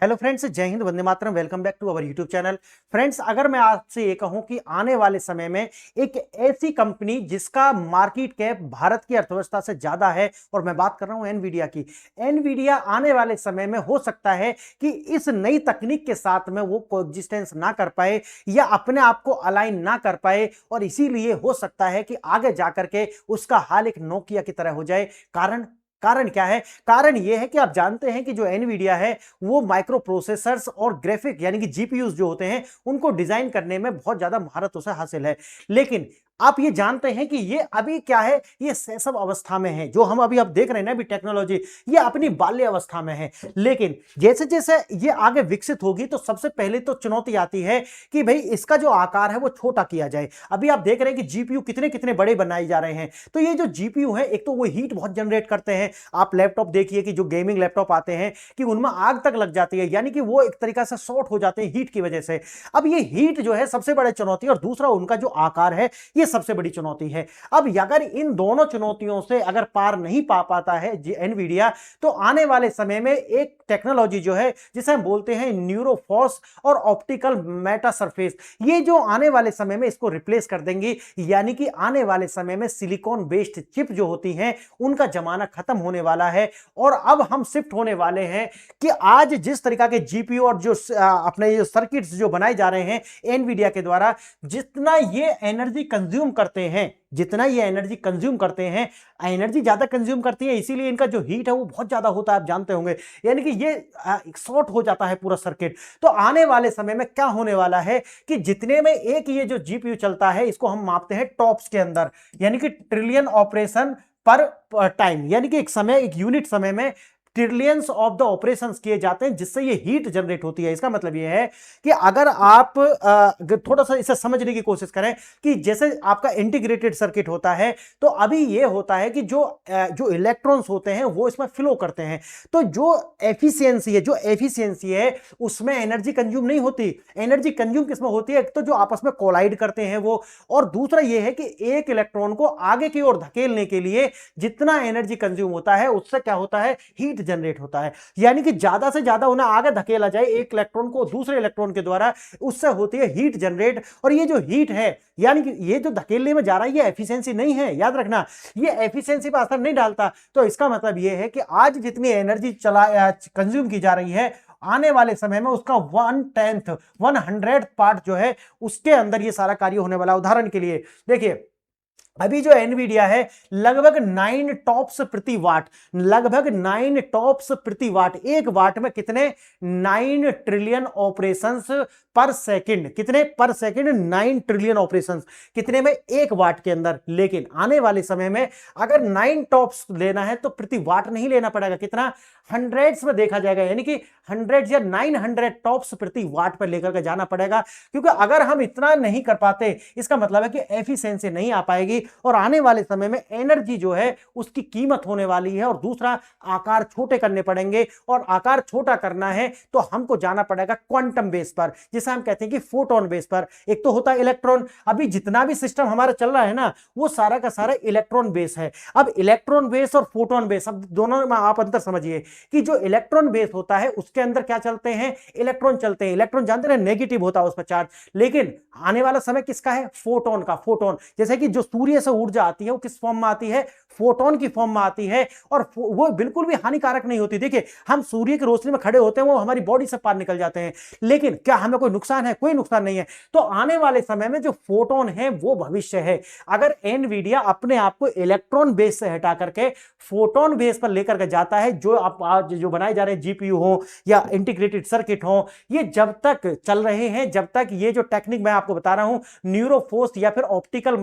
Hello friends, जय हिंद, वंदे मातरम। Welcome back to our YouTube channel. Friends, अगर मैं आपसे ये कहूं कि आने वाले समय में एक ऐसी कंपनी जिसका मार्केट कैप भारत की अर्थव्यवस्था से ज्यादा है, और मैं बात कर रहा हूं एनवीडिया की। एनवीडिया आने वाले समय में हो सकता है कि इस नई तकनीक के साथ में वो कोएग्जिस्टेंस ना कर पाए या अपने आप को अलाइन ना कर पाए, और इसीलिए हो सकता है कि आगे जाकर के उसका हाल एक नोकिया की तरह हो जाए। कारण क्या है? कारण यह है कि आप जानते हैं कि जो एनवीडिया है वो माइक्रो प्रोसेसर्स और ग्राफिक यानी कि जीपीयूज जो होते हैं उनको डिजाइन करने में बहुत ज्यादा महारत उसे हासिल है। लेकिन आप ये जानते हैं कि ये अभी क्या है, ये शैशव अवस्था में है। जो हम अभी आप देख रहे हैं ना, अभी टेक्नोलॉजी ये अपनी बाल्य अवस्था में है। लेकिन जैसे जैसे ये आगे विकसित होगी तो सबसे पहले तो चुनौती आती है कि भाई इसका जो आकार है वो छोटा किया जाए। अभी आप देख रहे हैं कि जीपीयू कितने कितने बड़े बनाए जा रहे हैं। तो ये जो जीपीयू है, एक तो वो हीट बहुत जनरेट करते हैं। आप लैपटॉप देखिए कि जो गेमिंग लैपटॉप आते हैं कि उनमें आग तक लग जाती है, यानी कि वो एक तरीका से शॉर्ट हो जाते हैं हीट की वजह से। अब ये हीट जो है सबसे बड़ी चुनौती, और दूसरा उनका जो आकार है ये सबसे बड़ी चुनौती है। अब अगर इन दोनों चुनौतियों से अगर पार नहीं पा पाता है एनवीडिया, तो आने वाले समय में एक टेक्नोलॉजी जो है जिसे हम बोलते हैं न्यूरोफॉस और ऑप्टिकल मेटा सरफेस, ये जो आने वाले समय में इसको रिप्लेस कर देंगी। यानी कि आने वाले समय में सिलिकॉन बेस्ड चिप जो होती हैं उनका जमाना खत्म होने वाला है, और अब हम शिफ्ट होने वाले हैं कि आज जिस तरीका के जीपीयू और जो अपने ये सर्किट्स जो बनाए जा रहे हैं एनवीडिया के द्वारा, जितना ये एनर्जी कंज्यूम करते हैं, जितना ये एनर्जी कंज्यूम करते हैं, एनर्जी ज्यादा कंज्यूम करती है, इसीलिए इनका जो हीट है वो बहुत ज्यादा होता है, आप जानते होंगे। यानी कि ये शॉर्ट हो जाता है पूरा सर्किट। तो आने वाले समय में क्या होने वाला है कि जितने में एक ये जो जीपीयू चलता है इसको हम मापते हैं टॉप्स के अंदर, यानी कि ट्रिलियन ऑपरेशन पर टाइम, यानी कि एक समय, एक यूनिट समय में ट्रिलियंस ऑफ द ऑपरेशंस किए जाते हैं, जिससे ये हीट जनरेट होती है। इसका मतलब ये है कि अगर आप थोड़ा सा इसे समझने की कोशिश करें कि जैसे आपका इंटीग्रेटेड सर्किट होता है, तो अभी ये होता है कि जो इलेक्ट्रॉन्स होते हैं वो इसमें फ्लो करते हैं। तो जो एफिशिएंसी है उसमें एनर्जी कंज्यूम नहीं होती। एनर्जी कंज्यूम किसमें होती है? एक तो जो आपस में कोलाइड करते हैं वो, और दूसरा ये है कि एक इलेक्ट्रॉन को आगे की ओर धकेलने के लिए जितना एनर्जी कंज्यूम होता है उससे क्या होता है, हीट जनरेट होता है। यानी कि ज्यादा से ज्यादा उन्हें आगे धकेला जाए एक इलेक्ट्रॉन को दूसरे इलेक्ट्रॉन के द्वारा, उससे होती है हीट जनरेट। और ये जो हीट है, यानी कि ये जो धकेलने में जा रहा है, ये एफिशिएंसी नहीं है, याद रखना, ये एफिशिएंसी पर असर नहीं डालता। तो इसका मतलब ये है कि आज जितनी एनर्जी कंज्यूम की जा रही है, आने वाले समय में उसका 1/10 पार्ट जो है उसके अंदर ये सारा कार्य होने वाला। उदाहरण के लिए देखिए, अभी जो एनवीडिया है लगभग 9 टॉप्स प्रति वाट, लगभग 9 टॉप्स प्रति वाट। एक वाट में कितने? 9 ट्रिलियन ऑपरेशंस पर सेकंड। कितने पर सेकंड? 9 trillion operations. कितने में? एक वाट के अंदर। लेकिन आने वाले समय में अगर 9 टॉप्स लेना है तो प्रति वाट नहीं लेना पड़ेगा। कितना? हंड्रेड्स में देखा जाएगा, यानी कि 100 या 900 टॉप्स प्रति वाट पर लेकर के जाना पड़ेगा। क्योंकि अगर हम इतना नहीं कर पाते, इसका मतलब है कि एफिशिएंसी नहीं आ पाएगी, और आने वाले समय में एनर्जी जो है उसकी कीमत होने वाली है। और दूसरा, आकार छोटे करने पड़ेंगे, और आकार छोटा करना है तो हमको जाना पड़ेगा क्वांटम बेस पर, जिसे हम कहते हैं कि फोटोन बेस पर। एक तो होता है इलेक्ट्रॉन। अभी जितना भी सिस्टम हमारा चल रहा है ना, वो सारा का सारा इलेक्ट्रॉन बेस है। अब इलेक्ट्रॉन बेस और फोटोन बेस, अब दोनों में आप अंतर समझिए कि जो इलेक्ट्रॉन बेस होता है उसके अंदर क्या चलते हैं? इलेक्ट्रॉन चलते हैं। इलेक्ट्रॉन जानते हैं नेगेटिव होता है उस पर चार्ज। लेकिन आने वाला समय किसका है? फोटोन का। फोटोन, जैसे कि जो सूर्य से ऊर्जा आती है वो किस फॉर्म में आती है? फोटोन की फॉर्म में आती है, और वो बिल्कुल भी हानिकारक नहीं होती। देखिए, हम सूर्य की रोशनी में खड़े होते हैं, वो हमारी बॉडी से पार निकल जाते हैं, लेकिन क्या हमें कोई नुकसान है? कोई नुकसान नहीं है। तो आने वाले समय में जो फोटोन है वो भविष्य है। अगर एनवीडिया अपने आप को इलेक्ट्रॉन बेस से हटा करके फोटोन बेस पर लेकर के जाता है, जो आप आज जो बनाए जा रहे हैं जीपीयू हो या इंटीग्रेटेड सर्किट हो, ये जब तक चल रहे हैं, जब तक ये जो टेक्निक मैं आपको बता रहा हूं न्यूरोफोर्स या फिर ऑप्टिकल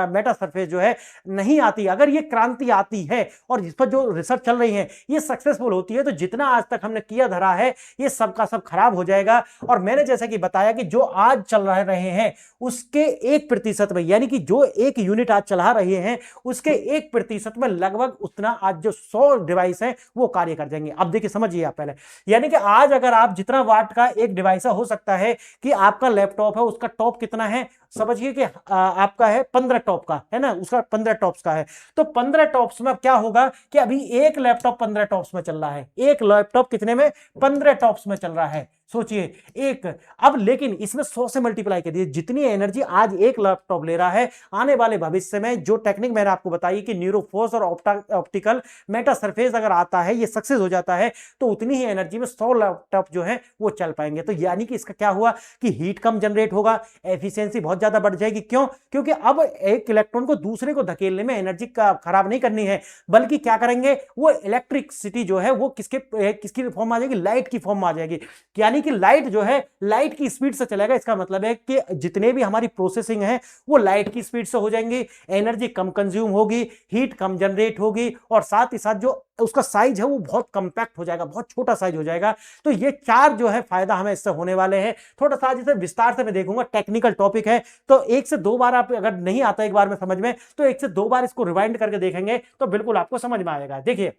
मेटा सरफेस जो है नहीं आती, अगर ये क्रांति आती है और इस पर जो रिसर्च चल रही है ये सक्सेसफुल होती है, तो जितना आज तक हमने किया धरा है ये सब का सब खराब हो जाएगा। और मैंने जैसा कि बताया कि जो आज चल रहे हैं उसके 1% में, यानी कि जो एक यूनिट आज चला रहे हैं उसके 1% में लगभग उतना आज जो 100 डिवाइस है वो कार्य कर जाएंगे। अब देखिए, समझिए आप पहले, यानी कि आज अगर आप जितना वाट का एक डिवाइस हो सकता है कि आपका लैपटॉप है उसका टॉप कितना है, समझिए कि आपका है 15 टॉप का, है ना, उसका 15 टॉप्स का है। तो 15 टॉप्स में अब क्या होगा कि अभी एक लैपटॉप 15 टॉप्स में चल रहा है, एक लैपटॉप कितने में, 15 टॉप्स में चल रहा है, सोचिए एक। अब लेकिन इसमें 100 से मल्टीप्लाई कर दिए, जितनी एनर्जी आज एक लैपटॉप ले रहा है, आने वाले भविष्य में जो टेक्निक मैंने आपको बताई कि न्यूरोफोर्स और ऑप्टिकल मेटा सरफेस अगर आता है, ये सक्सेस हो जाता है, तो उतनी ही एनर्जी में 100 लैपटॉप जो है वो चल पाएंगे। तो यानी कि इसका क्या हुआ कि हीट कम जनरेट होगा, एफिशिएंसी बहुत ज्यादा बढ़ जाएगी। क्यों? क्योंकि अब एक इलेक्ट्रॉन को दूसरे को धकेलने में एनर्जी खराब नहीं करनी है, बल्कि क्या करेंगे, वो इलेक्ट्रिसिटी जो है वो किसकी फॉर्म आ जाएगी, लाइट की फॉर्म आ जाएगी। यानी कि लाइट जो है लाइट की स्पीड से चलेगा। इसका मतलब है कि जितने भी हमारी प्रोसेसिंग है वो लाइट की स्पीड से हो जाएंगी, एनर्जी कम कंज्यूम होगी, हीट कम जनरेट होगी, और साथ ही साथ जो उसका साइज है वो बहुत कंपैक्ट हो जाएगा, बहुत छोटा साइज हो जाएगा। तो ये चार जो है फायदा हमें इससे होने वाले हैं। थोड़ा सा जिसे विस्तार से मैं देखूंगा, टेक्निकल टॉपिक है, तो एक से दो बार आप अगर नहीं आता एक बार में समझ में, तो एक से दो बार इसको रिवाइंड करके देखेंगे तो बिल्कुल आपको समझ में आएगा। देखिए,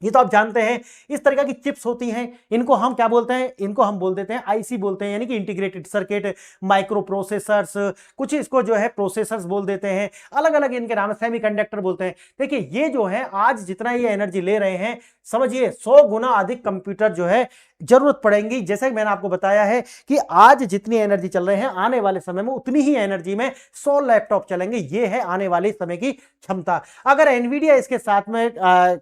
ये तो आप जानते हैं इस तरीके की चिप्स होती हैं, इनको हम क्या बोलते हैं, इनको हम बोल देते हैं आईसी बोलते हैं, यानी कि इंटीग्रेटेड सर्किट, माइक्रो प्रोसेसर्स, कुछ इसको जो है प्रोसेसर्स बोल देते हैं, अलग अलग इनके नाम है, सेमीकंडक्टर बोलते हैं। देखिए ये जो है आज जितना ये एनर्जी ले रहे हैं, समझिए 100 गुना अधिक कंप्यूटर जो है जरूरत पड़ेगी। जैसे मैंने आपको बताया है कि आज जितनी एनर्जी चल रहे हैं, आने वाले समय में उतनी ही एनर्जी में 100 लैपटॉप चलेंगे। ये है आने वाले समय की क्षमता। अगर एनवीडिया इसके साथ में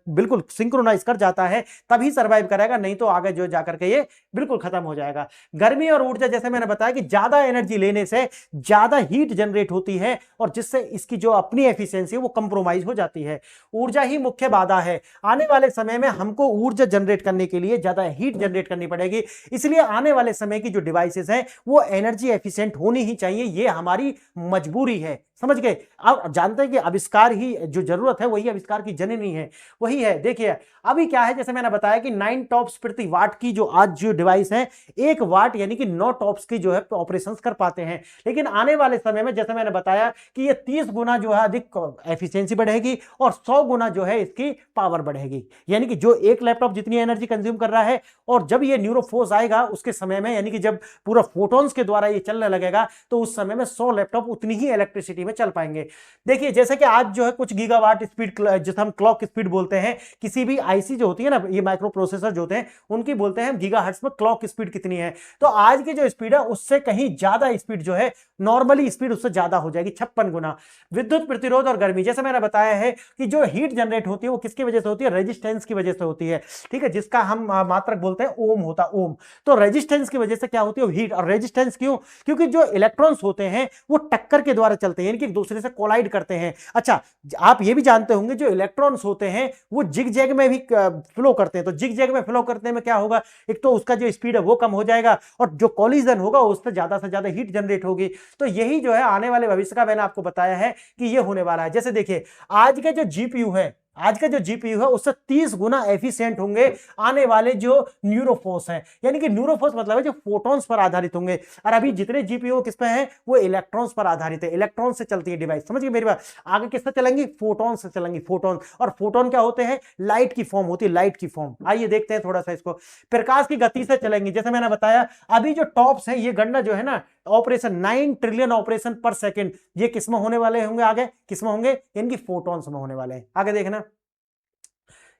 बिल्कुल सिंक्रोनाइज कर जाता है तभी सर्वाइव करेगा, नहीं तो आगे जो जाकर के ये बिल्कुल खत्म हो जाएगा। गर्मी और ऊर्जा, जैसे मैंने बताया कि ज्यादा एनर्जी लेने से ज्यादा हीट जनरेट होती है, और जिससे इसकी जो अपनी एफिशिएंसी है वो कंप्रोमाइज हो जाती है। ऊर्जा ही मुख्य बाधा है। आने वाले समय में हमको ऊर्जा जनरेट करने के लिए ज्यादा हीट जनरेट करनी पड़ेगी, इसलिए आने वाले समय की जो डिवाइसेस हैं वो एनर्जी एफिशिएंट होनी ही चाहिए। ये हमारी मजबूरी है, समझ गए। अब जानते हैं कि आविष्कार ही जो जरूरत है वही आविष्कार की जननी है, वही है। देखिए अभी क्या है, जैसे मैंने बताया कि 9 टॉप्स प्रति वाट की जो आज जो डिवाइस है, 1 वाट यानी कि 9 टॉप्स की जो है ऑपरेशंस कर पाते हैं। लेकिन आने वाले समय में जैसे मैंने बताया कि ये 30 गुना जो है अधिक एफिशिएंसी बढ़ेगी और 100 गुना जो है इसकी पावर बढ़ेगी। यानी कि जो एक लैपटॉप जितनी एनर्जी कंज्यूम कर रहा है, और जब ये न्यूरोफोर्स आएगा उसके समय में, यानी कि जब पूरा फोटॉन्स के द्वारा ये चलने लगेगा, तो उस समय में 100 लैपटॉप उतनी ही इलेक्ट्रिसिटी में चल पाएंगे। देखिए जैसे कि आज जो है कुछ गीगावाट स्पीड, जिसे हम क्लॉक स्पीड बोलते हैं, किसी भी आईसी जो होती है ना, ये माइक्रो प्रोसेसर जो होते हैं, उनकी बोलते हैं गीगाहर्ट्ज में क्लॉक स्पीड कितनी है। तो आज की जो स्पीड है उससे कहीं ज्यादा स्पीड जो है, नॉर्मली स्पीड उससे ज्यादा हो जाएगी, 56 गुना। विद्युत प्रतिरोध और गर्मी, जैसे मैंने बताया है कि जो हीट जनरेट होती है वो किसकी वजह से होती है, रेजिस्टेंस की वजह से होती है, ठीक है, जिसका हम मात्रक बोलते हैं ओम होता, ओम। तो रेजिस्टेंस की वजह से क्या होती है, हीट। और रेजिस्टेंस क्यों? क्योंकि जो इलेक्ट्रॉन्स होते हैं वो टक्कर के द्वारा चलते हैं, यानी कि एक दूसरे से कोलाइड करते हैं। अच्छा, आप ये भी जानते होंगे जो इलेक्ट्रॉन्स होते हैं वो जिग जैग में भी फ्लो करते हैं। तो जिग जैग में फ्लो करने में क्या होगा, एक तो उसका जो स्पीड है वो कम हो जाएगा, और जो कॉलिजन होगा उससे ज्यादा हीट जनरेट होगी। तो यही जो है आने वाले भविष्य का मैंने आपको बताया है कि ये होने वाला है। जैसे देखिए आज के जो जीपीयू है, आज का जो जीपीयू है उससे 30 गुना एफिशिएंट होंगे आने वाले जो न्यूरोफोर्स हैं। यानी कि न्यूरोफोर्स मतलब है जो फोटॉन्स पर आधारित होंगे, और अभी जितने जीपीयू किस पे हैं, वो इलेक्ट्रॉन्स पर आधारित है, इलेक्ट्रॉन से चलती है डिवाइस, समझिए मेरी बात। आगे किससे चलेंगी, फोटॉन से चलेंगी, फोटॉन। और फोटॉन क्या होते हैं, लाइट की फॉर्म होती है, लाइट की फॉर्म। आइए देखते हैं थोड़ा सा इसको। प्रकाश की गति से चलेंगी, जैसे मैंने बताया अभी जो टॉप्स है ये गणना जो है ना, ऑपरेशन 9 ट्रिलियन ऑपरेशन पर सेकंड, ये किसमें होने वाले होंगे, आगे किसमें होंगे, इनकी फोटॉन्स में होने वाले हैं। आगे देखना,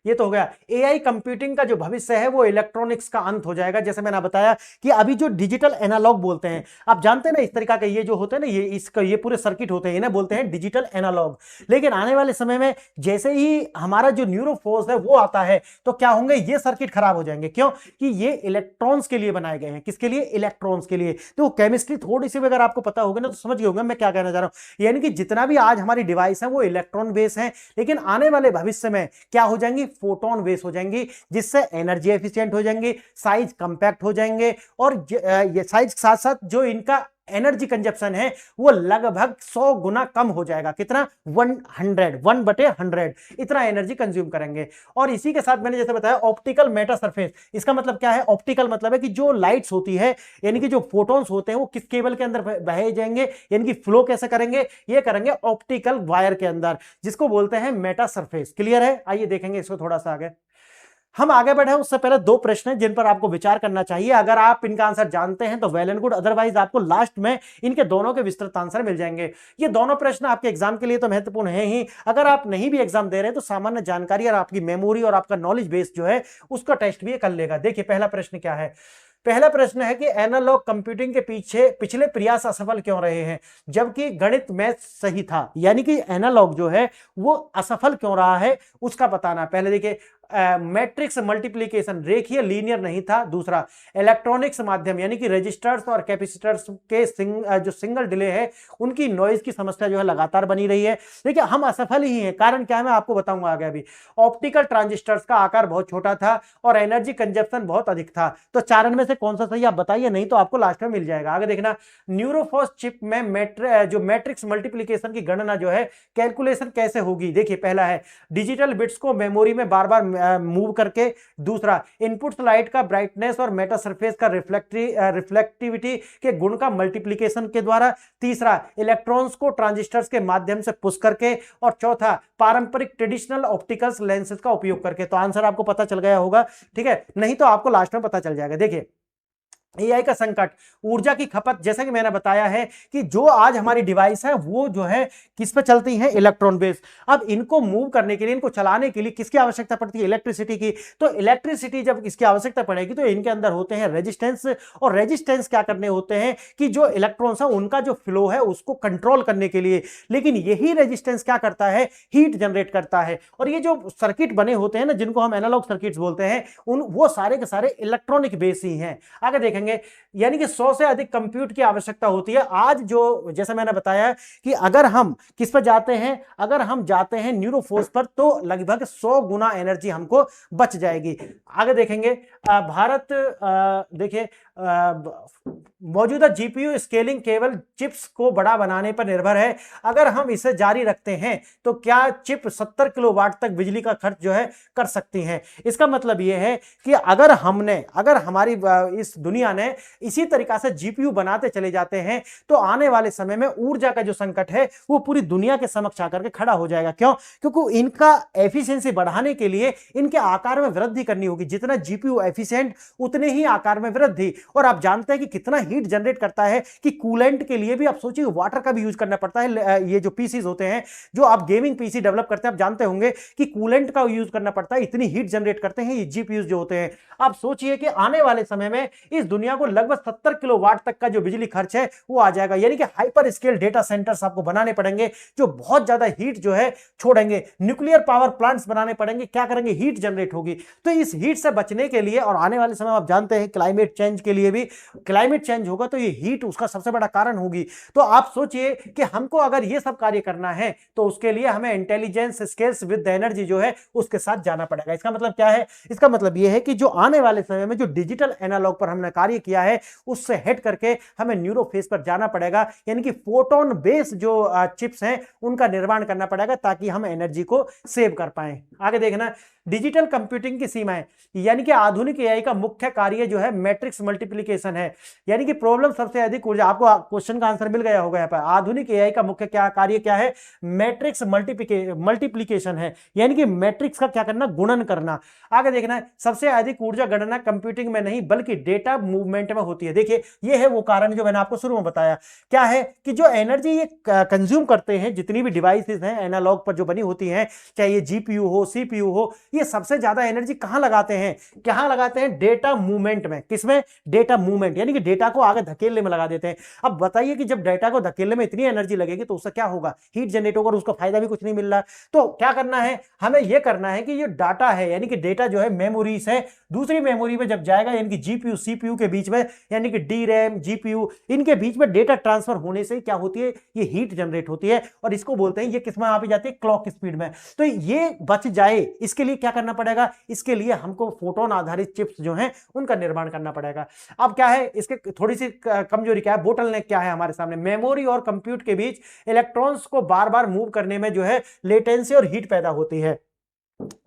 ये तो हो गया। एआई कंप्यूटिंग का जो भविष्य है वो इलेक्ट्रॉनिक्स का अंत हो जाएगा। जैसे मैंने बताया कि अभी जो डिजिटल एनालॉग बोलते हैं, आप जानते हैं ना इस तरीका के ये जो होते हैं ना, ये पूरे सर्किट होते हैं, इन्हें बोलते हैं डिजिटल एनालॉग। लेकिन आने वाले समय में जैसे ही हमारा जो न्यूरोफोर्स है वो आता है, तो क्या होंगे, ये सर्किट खराब हो जाएंगे। क्यों? कि ये इलेक्ट्रॉन्स के लिए बनाए गए हैं। किसके लिए? इलेक्ट्रॉन्स के लिए। तो केमिस्ट्री थोड़ी सी भी अगर आपको पता होगा ना तो समझ गए होंगे मैं क्या कहना चाह रहा हूं। यानी कि जितना भी आज हमारी डिवाइस है वो इलेक्ट्रॉन बेस है, लेकिन आने वाले भविष्य में क्या हो जाएंगी, फोटोन बेस हो जाएंगी, जिससे एनर्जी एफिशिएंट हो जाएंगी, साइज कंपैक्ट हो जाएंगे, और ये साइज के साथ साथ जो इनका एनर्जी कंजप्शन है वो लगभग 100 गुना कम हो जाएगा। कितना? 1/100 इतना एनर्जी कंज्यूम करेंगे। और इसी के साथ मैंने जैसे बताया ऑप्टिकल मेटा सरफेस, इसका मतलब क्या है, ऑप्टिकल मतलब है कि जो लाइट्स होती है, यानी कि जो फोटॉन्स होते हैं वो किस केबल के अंदर बहे जाएंगे, यानी कि फ्लो कैसे करेंगे, ये करेंगे ऑप्टिकल वायर के अंदर, जिसको बोलते हैं मेटा सरफेस। क्लियर है? आइए देखेंगे इसको थोड़ा सा आगे। हम आगे बढ़े उससे पहले दो प्रश्न हैं जिन पर आपको विचार करना चाहिए। अगर आप इनका आंसर जानते हैं तो वेल एंड गुड, अदरवाइज आपको लास्ट में इनके दोनों के विस्तृत आंसर मिल जाएंगे। ये दोनों प्रश्न आपके एग्जाम के लिए तो महत्वपूर्ण है ही, अगर आप नहीं भी एग्जाम दे रहे हैं तो सामान्य जानकारी और आपकी मेमोरी और आपका नॉलेज बेस जो है उसका टेस्ट भी कर लेगा। देखिए पहला प्रश्न क्या है। पहला प्रश्न है कि एनालॉग कंप्यूटिंग के पीछे पिछले प्रयास असफल क्यों रहे हैं जबकि गणित मैथ सही था। यानी कि एनालॉग जो है वो असफल क्यों रहा है उसका बताना। पहले देखिए मैट्रिक्स मल्टीप्लिकेशन रेखीय लीनियर नहीं था। दूसरा इलेक्ट्रॉनिक्स माध्यम यानी कि रजिस्टर्स और कैपेसिटर्स के जो सिंगल डिले है उनकी नॉइज की समस्या जो है लगातार बनी रही है। देखिए हम असफल ही हैं, कारण क्या है मैं आपको बताऊंगा आगे। अभी ऑप्टिकल ट्रांजिस्टर्स का आकार बहुत छोटा था और एनर्जी कंजप्शन बहुत अधिक था। तो चारण में से कौन सा सही आप बताइए, नहीं तो आपको लास्ट में मिल जाएगा। आगे देखना न्यूरोफॉस चिप में जो मैट्रिक्स मल्टीप्लिकेशन की गणना जो है कैलकुलेशन कैसे होगी। देखिए पहला है डिजिटल बिट्स को मेमोरी में बार बार मूव करके। दूसरा इनपुट लाइट का ब्राइटनेस और मेटा सरफेस का रिफ्लेक्टिविटी के गुण का मल्टीप्लिकेशन के द्वारा। तीसरा इलेक्ट्रॉन्स को ट्रांजिस्टर्स के माध्यम से पुश करके। और चौथा पारंपरिक ट्रेडिशनल ऑप्टिकल्स लेंसेज का उपयोग करके। तो आंसर आपको पता चल गया होगा, ठीक है, नहीं तो आपको लास्ट में पता चल जाएगा। देखिए एआई का संकट, ऊर्जा की खपत, जैसा कि मैंने बताया है कि जो आज हमारी डिवाइस है वो जो है किस पे चलती हैं, इलेक्ट्रॉन बेस। अब इनको मूव करने के लिए, इनको चलाने के लिए किसकी आवश्यकता पड़ती है, इलेक्ट्रिसिटी की। तो इलेक्ट्रिसिटी जब इसकी आवश्यकता पड़ेगी तो इनके अंदर होते हैं रेजिस्टेंस, और रेजिस्टेंस क्या करने होते हैं कि जो इलेक्ट्रॉन्स है उनका जो फ्लो है उसको कंट्रोल करने के लिए। लेकिन यही रेजिस्टेंस क्या करता है, हीट जनरेट करता है। और ये जो सर्किट बने होते हैं ना जिनको हम एनालॉग सर्किट्स बोलते हैं, वो सारे के सारे इलेक्ट्रॉनिक बेस ही हैं। आगे देखेंगे यानी कि 100 से अधिक कंप्यूट की आवश्यकता होती है आज। जो जैसे मैंने बताया कि अगर हम किस पर जाते हैं, अगर हम जाते हैं न्यूरोफोर्स पर तो लगभग 100 गुना एनर्जी हमको बच जाएगी। आगे देखेंगे भारत, देखिए मौजूदा जीपीयू स्केलिंग केवल चिप्स को बड़ा बनाने पर निर्भर है। अगर हम इसे जारी रखते हैं तो क्या चिप 70 किलोवाट तक बिजली का खर्च जो है कर सकती हैं। इसका मतलब यह है कि अगर हमारी इस दुनिया ने इसी तरीका से जीपीयू बनाते चले जाते हैं तो आने वाले समय में ऊर्जा का जो संकट है वो पूरी दुनिया के समक्ष आकर के खड़ा हो जाएगा। क्यों? क्योंकि इनका एफिशिएंसी बढ़ाने के लिए इनके आकार में वृद्धि करनी होगी। जितना जीपीयू एफिशिएंट उतने ही आकार में वृद्धि। और आप जानते हैं कि कितना हीट जनरेट करता है कि कूलेंट के लिए भी आप सोचिए वाटर का भी यूज करना पड़ता है। ये जो पीसीज होते हैं, जो आप गेमिंग पीसी डेवलप करते हैं, आप जानते होंगे कि कूलेंट का यूज करना पड़ता है। इतनी हीट जनरेट करते हैं ये जीपीयू जो होते हैं। आप सोचिए कि आने वाले समय में इस दुनिया को लगभग 70 किलोवाट तक का जो बिजली खर्च है वो आ जाएगा। यानी कि हाइपर स्केल डेटा सेंटर्स आपको बनाने पड़ेंगे जो बहुत ज्यादा हीट जो है छोड़ेंगे। न्यूक्लियर पावर प्लांट्स बनाने पड़ेंगे, क्या करेंगे, हीट जनरेट होगी। तो इस हीट से बचने के लिए, और आने वाले समय आप जानते हैं क्लाइमेट चेंज के लिए भी, क्लाइमेट चेंज होगा तो ये हीट उसका सबसे बड़ा कारण होगी। तो आप सोचिए कि हमको अगर ये सब कार्य करना है तो उसके लिए हमें इंटेलिजेंस स्केल्स विद एनर्जी जो है उसके साथ जाना पड़ेगा। इसका मतलब क्या है? इसका मतलब यह है कि जो आने वाले समय में जो डिजिटल एनालॉग पर हमने कार्य किया है उससे हट करके हमें न्यूरो फेज पर जाना पड़ेगा। यानी कि फोटोन बेस्ड जो चिप्स हैं उनका निर्माण करना पड़ेगा ताकि हम एनर्जी को सेव कर पाए। आगे देखना डिजिटल कंप्यूटिंग की सीमाएं, यानी कि आधुनिक एआई का मुख्य कार्य जो है मैट्रिक्स मल्टीप्लिकेशन है। यानी कि प्रॉब्लम सबसे अधिक ऊर्जा, आपको क्वेश्चन का आंसर मिल गया होगा यहाँ पर। आधुनिक एआई का मुख्य कार्य क्या है? मैट्रिक्स मल्टीप्लिकेशन है। यानी कि मैट्रिक्स का क्या करना, गुणन करना। आगे देखना है सबसे अधिक ऊर्जा गणना कंप्यूटिंग में नहीं बल्कि डेटा मूवमेंट में होती है। देखिए ये है वो कारण जो मैंने आपको शुरू में बताया। क्या है कि जो एनर्जी ये कंज्यूम करते हैं, जितनी भी डिवाइसेस हैं एनालॉग पर जो बनी होती हैं, चाहे ये जीपीयू हो, सीपीयू हो, ये सबसे ज्यादा एनर्जी कहां लगाते हैं? कहां लगाते हैं? डेटा मूवमेंट में। किसमें? डेटा मूवमेंट, यानी कि डेटा को आगे धकेलने में लगा देते हैं। अब बताइए कि जब डेटा को धकेलने में इतनी एनर्जी लगेगी तो उससे क्या होगा? हीट जनरेट होगा और उसको फायदा भी कुछ नहीं मिल रहा। तो क्या करना है हमें? यह करना है कि ये डाटा है, यानी कि डेटा जो है मेमोरीज है, दूसरी मेमोरी में जब जाएगा, यानी कि जीपीयू सीपीयू के बीच में, यानी कि डी रैम जीपीयू, इनके बीच में डेटा ट्रांसफर होने से क्या होती है? ये हीट जनरेट होती है और इसको बोलते हैं, ये किस में आ जाती है? क्लॉक स्पीड में। तो ये बच जाए इसके लिए क्या करना पड़ेगा? इसके लिए हमको फोटोन आधारित चिप्स जो हैं उनका निर्माण करना पड़ेगा। अब क्या है इसके थोड़ी सी कमजोरी क्या है, बोटलनेक क्या है हमारे सामने? मेमोरी और कंप्यूट के बीच इलेक्ट्रॉन्स को बार बार मूव करने में जो है लेटेंसी और हीट पैदा होती है।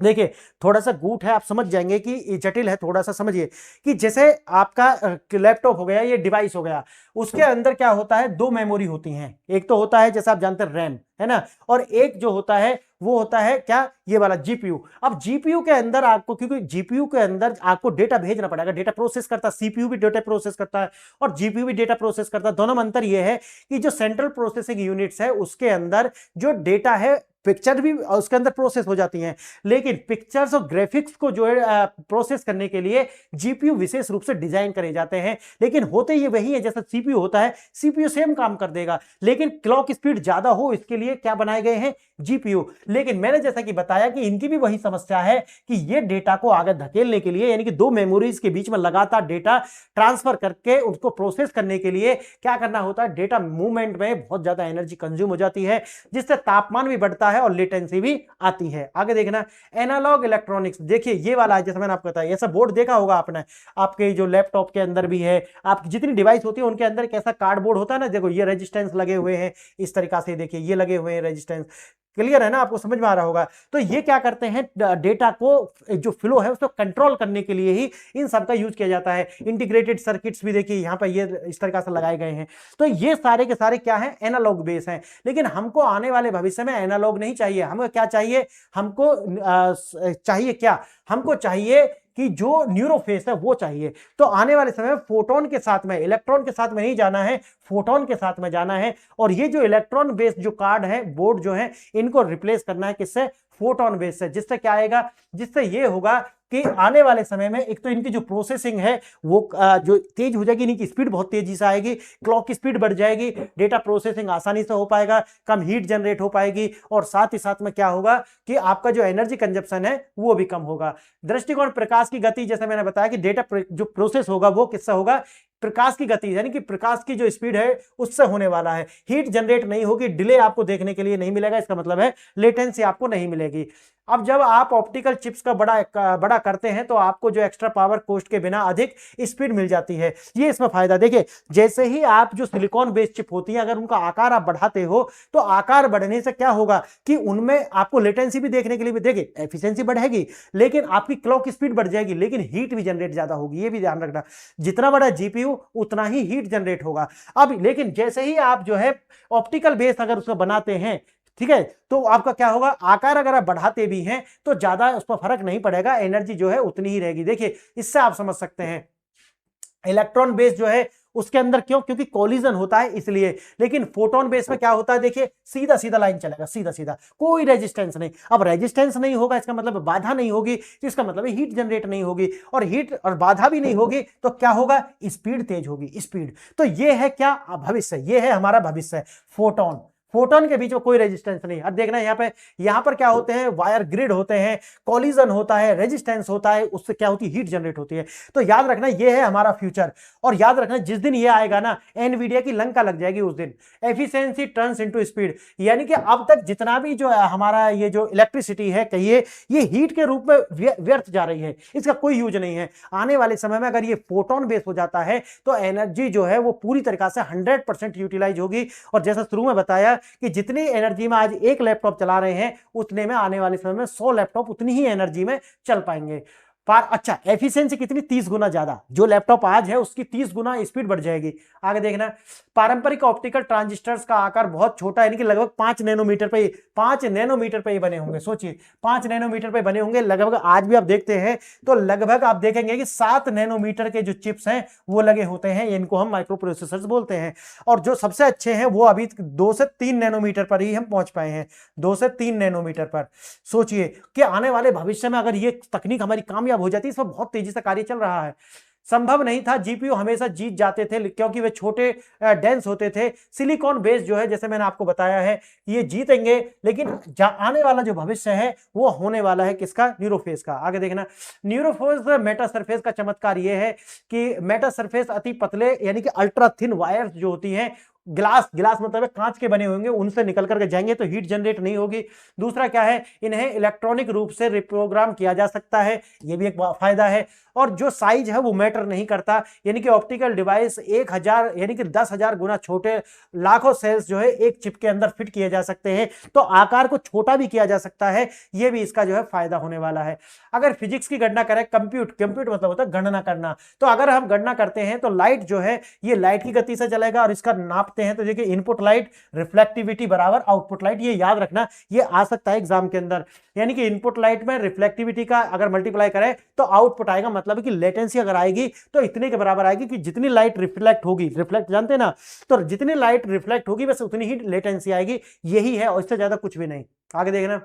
देखिए थोड़ा सा गूट है, आप समझ जाएंगे कि ये जटिल है, थोड़ा सा समझिए कि जैसे आपका लैपटॉप हो गया, ये डिवाइस हो गया, उसके अंदर क्या होता है, दो मेमोरी होती हैं। एक तो होता है जैसे आप जानते हैं रैम, है ना, और एक जो होता है वो होता है क्या, ये वाला जीपीयू। अब जीपीयू के अंदर आपको, क्योंकि जीपीयू के अंदर आपको डेटा भेजना पड़ेगा, डेटा प्रोसेस करता है, सीपीयू भी डेटा प्रोसेस करता है और जीपीयू भी डेटा प्रोसेस करता है। दोनों में अंतर ये है कि जो सेंट्रल प्रोसेसिंग यूनिट्स है उसके अंदर जो डेटा है, पिक्चर भी उसके अंदर प्रोसेस हो जाती हैं, लेकिन पिक्चर्स और ग्राफिक्स को जो है प्रोसेस करने के लिए जीपीयू विशेष रूप से डिजाइन करे जाते हैं। लेकिन होते ये वही है जैसा सीपीयू होता है, सीपीयू सेम काम कर देगा, लेकिन क्लॉक स्पीड ज्यादा हो इसके लिए क्या बनाए गए हैं, जीपीयू। लेकिन मैंने जैसा कि बताया कि इनकी भी वही समस्या है कि ये डेटा को आगे धकेलने के लिए, यानी कि दो मेमोरीज के बीच में लगातार डेटा ट्रांसफर करके उसको प्रोसेस करने के लिए क्या करना होता है, डेटा मूवमेंट में बहुत ज्यादा एनर्जी कंज्यूम हो जाती है, जिससे तापमान भी बढ़ता है और लेटेंसी भी आती है। आगे देखना, एनालॉग इलेक्ट्रॉनिक्स, देखिए ये वाला है जैसा मैंने आपको बताया, ऐसा बोर्ड देखा होगा आपने, आपके जो लैपटॉप के अंदर भी है, आपकी जितनी डिवाइस होती है उनके अंदर कैसा कार्डबोर्ड होता है ना, देखो ये रेजिस्टेंस लगे हुए हैं इस तरीका से, देखिए ये लगे हुए हैं रेजिस्टेंस, क्लियर है ना, आपको समझ में आ रहा होगा। तो ये क्या करते हैं, डेटा को जो फ्लो है उसको कंट्रोल करने के लिए ही इन सब का यूज किया जाता है। इंटीग्रेटेड सर्किट्स भी देखिए यहां पर ये इस तरीका से लगाए गए हैं। तो ये सारे के सारे क्या है, एनालॉग बेस हैं। लेकिन हमको आने वाले भविष्य में एनालॉग नहीं चाहिए, हमें क्या चाहिए, हमको चाहिए क्या, हमको चाहिए कि जो न्यूरोफेस है वो चाहिए। तो आने वाले समय में फोटोन के साथ में, इलेक्ट्रॉन के साथ में नहीं जाना है, फोटोन के साथ में जाना है। और ये जो इलेक्ट्रॉन बेस्ड जो कार्ड है, बोर्ड जो है, इनको रिप्लेस करना है किससे, फोटोन बेस से। जिससे क्या आएगा, जिससे ये होगा कि आने वाले समय में एक तो इनकी जो प्रोसेसिंग है वो जो तेज हो जाएगी, इनकी स्पीड बहुत तेजी से आएगी, क्लॉक की स्पीड बढ़ जाएगी, डेटा प्रोसेसिंग आसानी से हो पाएगा, कम हीट जनरेट हो पाएगी, और साथ ही साथ में क्या होगा कि आपका जो एनर्जी कंजप्शन है वो भी कम होगा। दृष्टिकोण प्रकाश की गति, जैसे मैंने बताया कि डेटा जो प्रोसेस होगा वो किससे होगा, प्रकाश की गति, यानी कि प्रकाश की जो स्पीड है उससे होने वाला है। हीट जनरेट नहीं होगी, डिले आपको देखने के लिए नहीं मिलेगा, इसका मतलब है लेटेंसी आपको नहीं मिलेगी। अब जब आप ऑप्टिकल चिप्स का बड़ा करते हैं तो आपको जो एक्स्ट्रा पावर कॉस्ट के बिना अधिक स्पीड मिल जाती है, ये इसमें फायदा। देखिए जैसे ही आप जो सिलिकॉन बेस्ड चिप होती है, अगर उनका आकार आप बढ़ाते हो तो आकार बढ़ने से क्या होगा कि उनमें आपको लेटेंसी भी देखने के लिए भी, देखिए एफिशिएंसी बढ़ेगी, लेकिन आपकी क्लॉक स्पीड बढ़ जाएगी, लेकिन हीट भी जनरेट ज्यादा होगी, ये भी ध्यान रखना। जितना बड़ा जीपीयू उतना ही हीट जनरेट होगा। अब लेकिन जैसे ही आप जो है ऑप्टिकल बेस अगर उसको बनाते हैं, ठीक है, तो आपका क्या होगा, आकार अगर आप बढ़ाते भी हैं तो ज्यादा उस पर फर्क नहीं पड़ेगा, एनर्जी जो है उतनी ही रहेगी। देखिए इससे आप समझ सकते हैं इलेक्ट्रॉन बेस जो है उसके अंदर क्यों, क्योंकि कोलिजन होता है इसलिए। लेकिन फोटोन बेस में क्या होता है, देखिए सीधा सीधा लाइन चलेगा, सीधा सीधा, कोई रेजिस्टेंस नहीं। अब रेजिस्टेंस नहीं होगा इसका मतलब बाधा नहीं होगी, तो इसका मतलब हीट जनरेट नहीं होगी, और हीट और बाधा भी नहीं होगी तो क्या होगा, स्पीड तेज होगी, स्पीड। तो ये है क्या, भविष्य, ये है हमारा भविष्य, फोटोन। फोटोन के बीच में कोई रेजिस्टेंस नहीं। अब देखना यहां पर क्या होते हैं, वायर ग्रिड होते हैं, कॉलिजन होता है, रेजिस्टेंस होता है, उससे क्या होती है, हीट जनरेट होती है। तो याद रखना ये है हमारा फ्यूचर। और याद रखना जिस दिन ये आएगा ना, एनवीडिया की लंका लग जाएगी उस दिन। एफिशिएंसी टर्न्स इनटू स्पीड, यानी कि अब तक जितना भी जो हमारा ये जो इलेक्ट्रिसिटी है कहिए, ये हीट के रूप में व्यर्थ जा रही है, इसका कोई यूज नहीं है। आने वाले समय में अगर ये फोटोन बेस हो जाता है तो एनर्जी जो है वो पूरी तरीका से 100% यूटिलाइज होगी। और जैसा शुरू में बताया कि जितनी एनर्जी में आज एक लैपटॉप चला रहे हैं, उतने में आने वाले समय में 100 लैपटॉप उतनी ही एनर्जी में चल पाएंगे। पर अच्छा एफिशिएंसी कितनी, 30 गुना ज्यादा, जो लैपटॉप आज है उसकी 30 गुना स्पीड बढ़ जाएगी। आगे देखना, पारंपरिक ऑप्टिकल ट्रांजिस्टर्स का आकार बहुत छोटा है, यानी कि लगभग 5 नैनोमीटर पे, 5 नैनोमीटर पे बने होंगे। सोचिए 5 नैनोमीटर पे बने होंगे लगभग। आज भी आप देखते हैं तो लगभग आप देखेंगे कि 7 नैनोमीटर के जो चिप्स हैं वो लगे होते हैं, इनको हम माइक्रो प्रोसेसर्स बोलते हैं। और जो सबसे अच्छे हैं वो अभी 2 से 3 नैनोमीटर पर ही हम पहुंच पाए हैं, 2 से 3 नैनोमीटर पर। सोचिए कि आने वाले भविष्य में अगर ये तकनीक हमारी कामयाब हो जाती है, इसमें बहुत तेजी से कार्य चल रहा है। संभव नहीं था, जीपीयू हमेशा जीत जाते थे क्योंकि वे छोटे डेंस होते थे। सिलिकॉन बेस जो है, जैसे मैंने आपको बताया है, ये जीतेंगे। लेकिन आने वाला जो भविष्य है वो होने वाला है किसका, न्यूरोफेस का। आगे देखना, न्यूरोफेस मेटा सरफेस का चमत्कार ये है कि मेटा सरफेस अति पतले यानी कि अल्ट्रा थिन वायर्स जो होती हैं ग्लास ग्लास मतलब कांच के बने होंगे, उनसे निकल करके जाएंगे तो हीट जनरेट नहीं होगी। दूसरा क्या है, इन्हें इलेक्ट्रॉनिक रूप से रिप्रोग्राम किया जा सकता है, ये भी एक फायदा है। और जो साइज है वो मैटर नहीं करता, यानी कि ऑप्टिकल डिवाइस 1000 यानी कि 10,000 गुना छोटे, लाखों सेल्स जो है एक चिप के अंदर फिट किए जा सकते हैं, तो आकार को छोटा भी किया जा सकता है, ये भी इसका जो है फायदा होने वाला है। अगर फिजिक्स की गणना करें, कंप्यूट मतलब होता है गणना करना, तो अगर हम गणना करते हैं तो लाइट जो है ये लाइट की गति से चलेगा, और इसका नापते हैं तो देखिए इनपुट लाइट रिफ्लेक्टिविटी बराबर आउटपुट लाइट, ये याद रखना, ये आ सकता है एग्जाम के अंदर। यानी कि इनपुट लाइट में रिफ्लेक्टिविटी का अगर मल्टीप्लाई करें तो आउटपुट आएगा, मतलब कि लेटेंसी अगर आएगी तो इतने के बराबर आएगी कि जितनी लाइट रिफ्लेक्ट होगी, रिफ्लेक्ट जानते हैं ना, तो जितनी लाइट रिफ्लेक्ट होगी बस उतनी ही लेटेंसी आएगी, यही है और इससे ज्यादा कुछ भी नहीं। आगे देखना,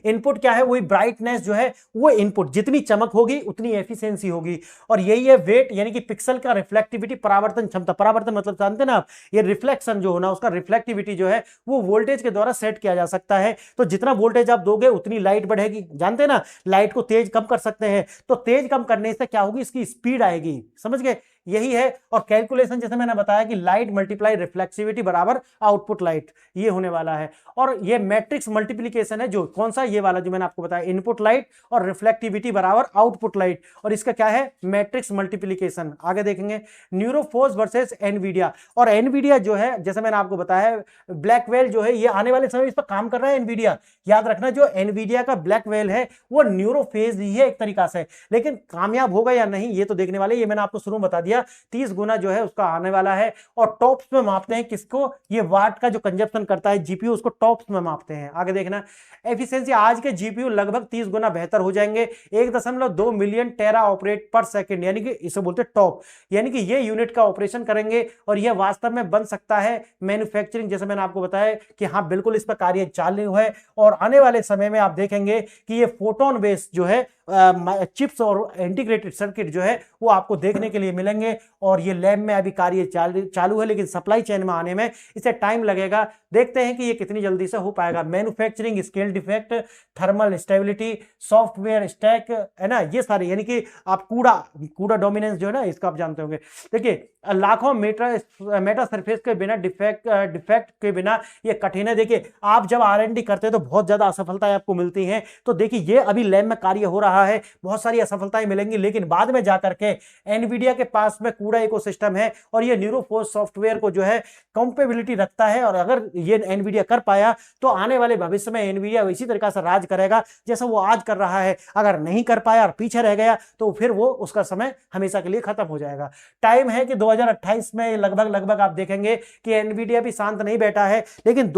इनपुट क्या है, वही ब्राइटनेस जो है वो इनपुट, जितनी चमक होगी उतनी एफिशिएंसी होगी, और यही है वेट यानी कि पिक्सल का रिफ्लेक्टिविटी, परावर्तन क्षमता, परावर्तन मतलब जानते हैं ना आप, ये रिफ्लेक्शन जो होना उसका रिफ्लेक्टिविटी जो है वो वोल्टेज के द्वारा सेट किया जा सकता है, तो जितना वोल्टेज आप दोगे उतनी लाइट बढ़ेगी, जानते हैं ना, लाइट को तेज कम कर सकते हैं, तो तेज कम करने से क्या होगी, इसकी स्पीड आएगी, समझ गए, यही है। और कैलकुलेशन जैसे मैंने बताया कि लाइट मल्टीप्लाई रिफ्लेक्सिविटी बराबर आउटपुट लाइट, ये होने वाला है। और ये मैट्रिक्स मल्टीप्लिकेशन है, जो कौन सा, ये वाला जो मैंने आपको बताया, इनपुट लाइट और रिफ्लेक्टिविटी बराबर आउटपुट लाइट, और इसका क्या है, मैट्रिक्स मल्टीप्लिकेशन। आगे देखेंगे न्यूरोफोर्स वर्सेस एनवीडिया, और एनवीडिया जो है जैसे मैंने आपको बताया ब्लैकवेल जो है ये आने वाले समय इस पर काम कर रहा है एनवीडिया, याद रखना जो एनवीडिया का ब्लैकवेल है वो न्यूरोफेज ही है एक तरीका से, लेकिन कामयाब होगा या नहीं ये तो देखने वाले, ये मैंने आपको शुरू में बता दिया 30 गुना जो है उसका आने वाला है। और टॉप्स में मापते हैं किसको, ये वाट का जो कंजप्शन करता है जीपीयू, उसको टॉप्स में मापते हैं। आगे देखना, एफिशिएंसी आज के जीपीयू लगभग 30 गुना बेहतर हो जाएंगे, 1.2 मिलियन टेरा ऑपरेट पर सेकंड, यानी कि इसे बोलते हैं टॉप, यानी कि ये यूनिट का ऑपरेशन करेंगे, और यह वास्तव में बन सकता है मैन्युफैक्चरिंग, जैसे मैंने आपको बताया कि हाँ बिल्कुल इस पर कार्य चालू है, और आने वाले समय में आप देखेंगे कि ये फोटोन बेस्ड जो है चिप्स और इंटीग्रेटेड सर्किट जो है वो आपको देखने के लिए मिलेंगे, और ये लैब में अभी कार्य चालू है, लेकिन सप्लाई चेन में आने में इसे टाइम लगेगा, देखते हैं कि ये कितनी जल्दी से हो पाएगा। Manufacturing scale defect, thermal stability, software stack, है ना, ये सारे, यानी कि आप कूड़ा डोमिनेंस जो है ना इसका आप जानते होंगे। देखिए लाखों मेटा सरफेस के बिना, डिफेक्ट के बिना ये कठिन है। देखिए आप जब R&D करते हैं तो बहुत ज्यादा असफलताएं आपको मिलती हैं, तो देखिए ये अभी लैब में कार्य हो रहा है, बहुत सारी असफलताएं मिलेंगी, लेकिन बाद में जाकर के एनवीडिया के पास में कूड़ा इकोसिस्टम है, और ये न्यूरोफोर्स सॉफ्टवेयर को जो है कंपेबिलिटी रखता है, और अगर ये एनवीडिया कर पाया तो आने वाले भविष्य में एनवीडिया इसी तरीका से राज करेगा जैसा वो आज कर रहा है। अगर नहीं कर पाया और पीछे रह गया तो फिर वो उसका समय हमेशा के लिए खत्म हो जाएगा। टाइम है कि 2028 में लगभग आप देखेंगे कि एनवीडिया भी शांत नहीं बैठा है, लेकिन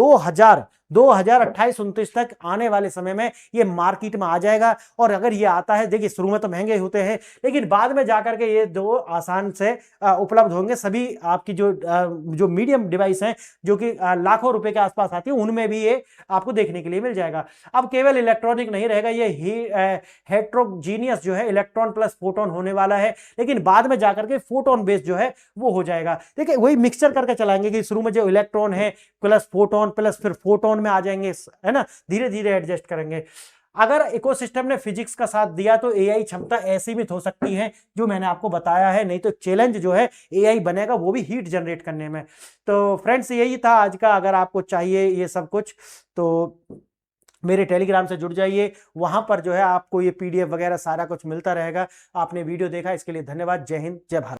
2028-29 तक आने वाले समय में ये मार्केट में आ जाएगा। और अगर ये आता है, देखिए शुरू में तो महंगे होते हैं, लेकिन बाद में जाकर के ये दो आसान से उपलब्ध होंगे। सभी आपकी जो मीडियम डिवाइस हैं जो कि लाखों रुपए के आसपास आती है, उनमें भी ये आपको देखने के लिए मिल जाएगा। अब केवल इलेक्ट्रॉनिक नहीं रहेगा, ये हेट्रोजीनियस जो है इलेक्ट्रॉन प्लस फोटोन होने वाला है, लेकिन बाद में जाकर के फोटोन बेस्ड जो है वो हो जाएगा। देखिए वही मिक्सचर करके चलाएंगे कि शुरू में जो इलेक्ट्रॉन है प्लस फिर फोटोन में आ जाएंगे, है ना, धीरे धीरे एडजस्ट करेंगे। अगर इकोसिस्टम ने फिजिक्स का साथ दिया तो एआई क्षमता ऐसी भी हो सकती है जो मैंने आपको बताया है, नहीं तो चैलेंज जो है एआई बनेगा वो भी हीट जनरेट करने में। तो फ्रेंड्स यही था आज का। अगर आपको चाहिए ये सब कुछ तो मेरे टेलीग्राम से जुड़ जाइए, वहां पर जो है आपको ये पीडीएफ वगैरह सारा कुछ मिलता रहेगा। आपने वीडियो देखा इसके लिए धन्यवाद। जय हिंद, जय भारत।